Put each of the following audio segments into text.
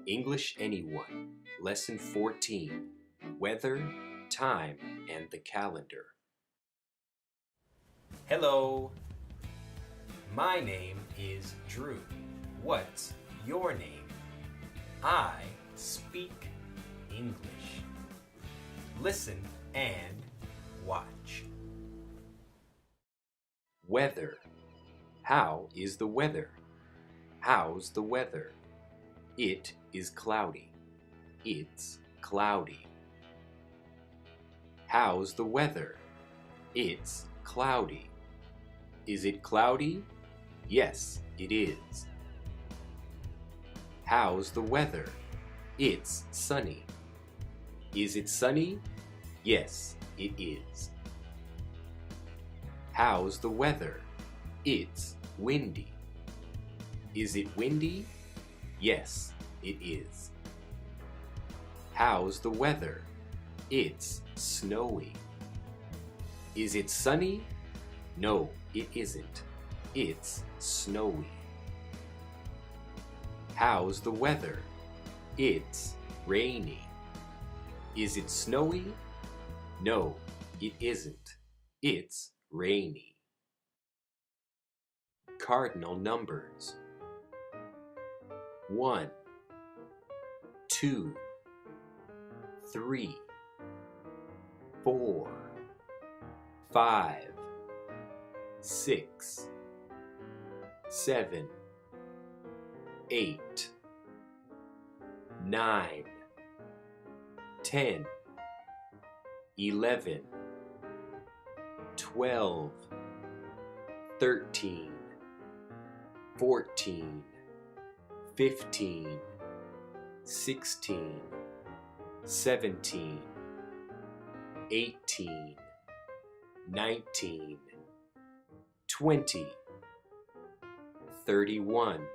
English Anyone, Lesson 14, Weather, Time, and the Calendar. Hello, my name is Drew. What's your name? I speak English. Listen and watch. Weather. How is the weather? How's the weather? It is cloudy. It's cloudy. How's the weather? It's cloudy. Is it cloudy? Yes, it is. How's the weather? It's sunny. Is it sunny? Yes, it is. How's the weather? It's windy. Is it windy? Yes, it is. How's the weather? It's snowy. Is it sunny? No, it isn't. It's snowy. How's the weather? It's rainy. Is it snowy? No, it isn't. It's rainy. Cardinal numbers. 1, 2, 3, 4, 5, 6, 7, 8, 9, 10, 11, 12, 13, 14, 15, 16, 17, 18, 19, 20, 31,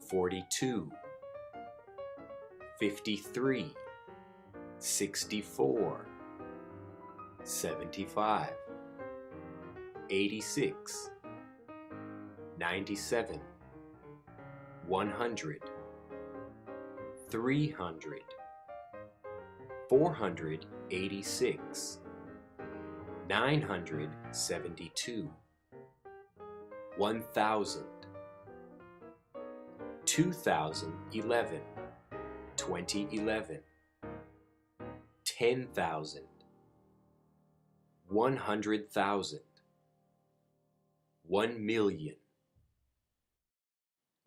42, 53, 64, 75, 86, 97, 100, 300, 486, 972, 1000, 2011, 2011, 10,000, 100,000, 1 million,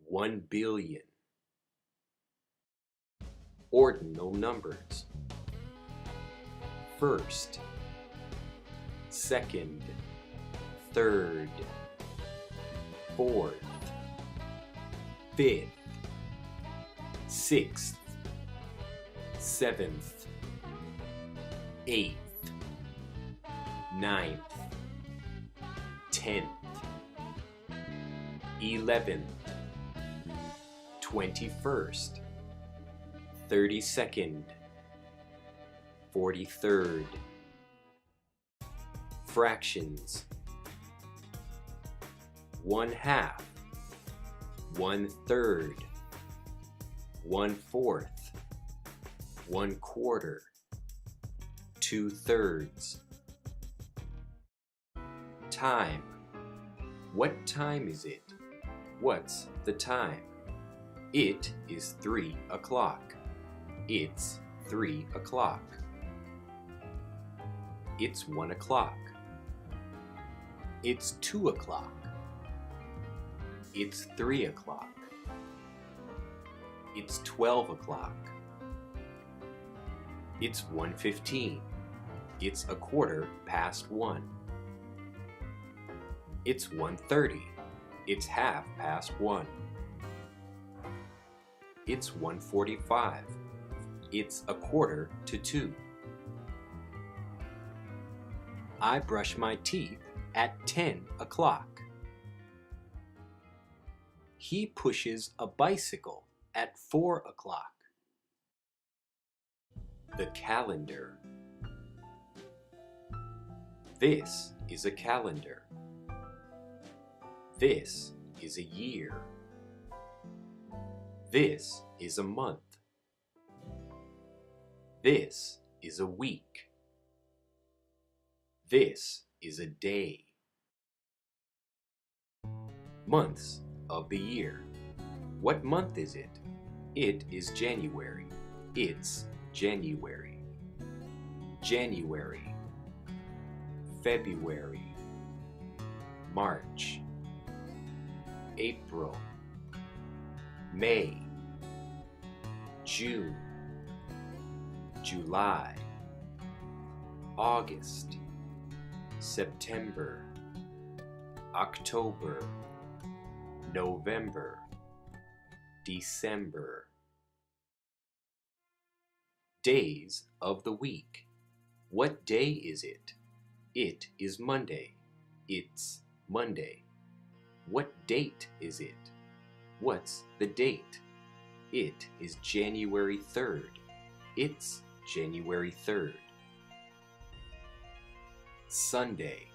1 billion. Ordinal numbers. First, second, third, fourth, fifth, sixth, seventh, eighth, ninth, 10th, 11th, 21st, 32nd, 43rd. Fractions. 1/2, 1/3, 1/4, 1/4, 2/3. Time. What time is it? What's the time? It is 3 o'clock. It's 3 o'clock. It's 1 o'clock. It's 2 o'clock. It's 3 o'clock. It's 12 o'clock. It's 1:15. It's 1:15. It's 1:30. It's 1:30. It's 1:45. It's 1:45. I brush my teeth at 10 o'clock. He pushes a bicycle at 4 o'clock. The calendar. This is a calendar. This is a year. This is a month. This is a week. This is a day. Months of the year. What month is it? It is January. It's January. January. February. March. April. May. June. July. August. September. October. November. December. Days of the week. What day is it? It is Monday. It's Monday. What date is it? What's the date? It is January 3rd. It's January 3rd. Sunday.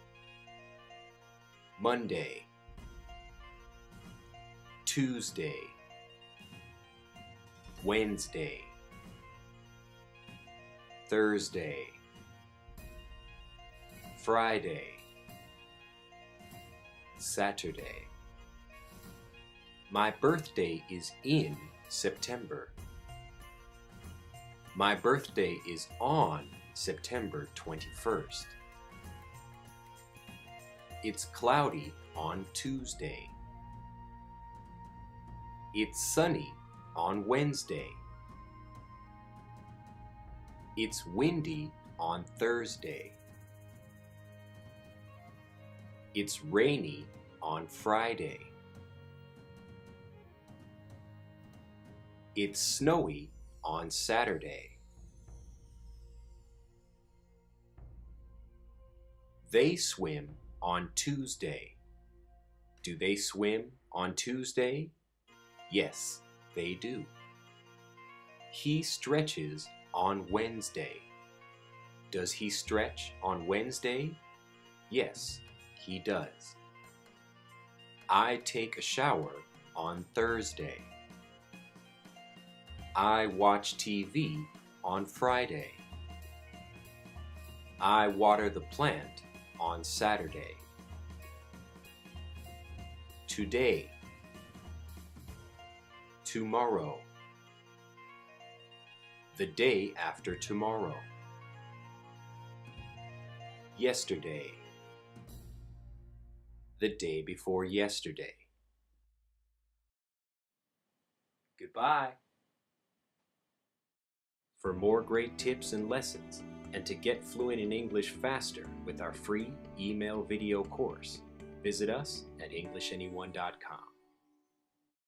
Monday. Tuesday. Wednesday. Thursday. Friday. Saturday. My birthday is in September. My birthday is on September 21st. It's cloudy on Tuesday. It's sunny on Wednesday. It's windy on Thursday. It's rainy on Friday. It's snowy on Saturday. They swim on Tuesday. Do they swim on Tuesday? Yes, they do. He stretches on Wednesday. Does he stretch on Wednesday? Yes, he does. I take a shower on Thursday. I watch TV on Friday. I water the plant on Saturday. Today. Tomorrow. The day after tomorrow. Yesterday. The day before yesterday. Goodbye. For more great tips and lessons, and to get fluent in English faster with our free email video course, visit us at EnglishAnyone.com.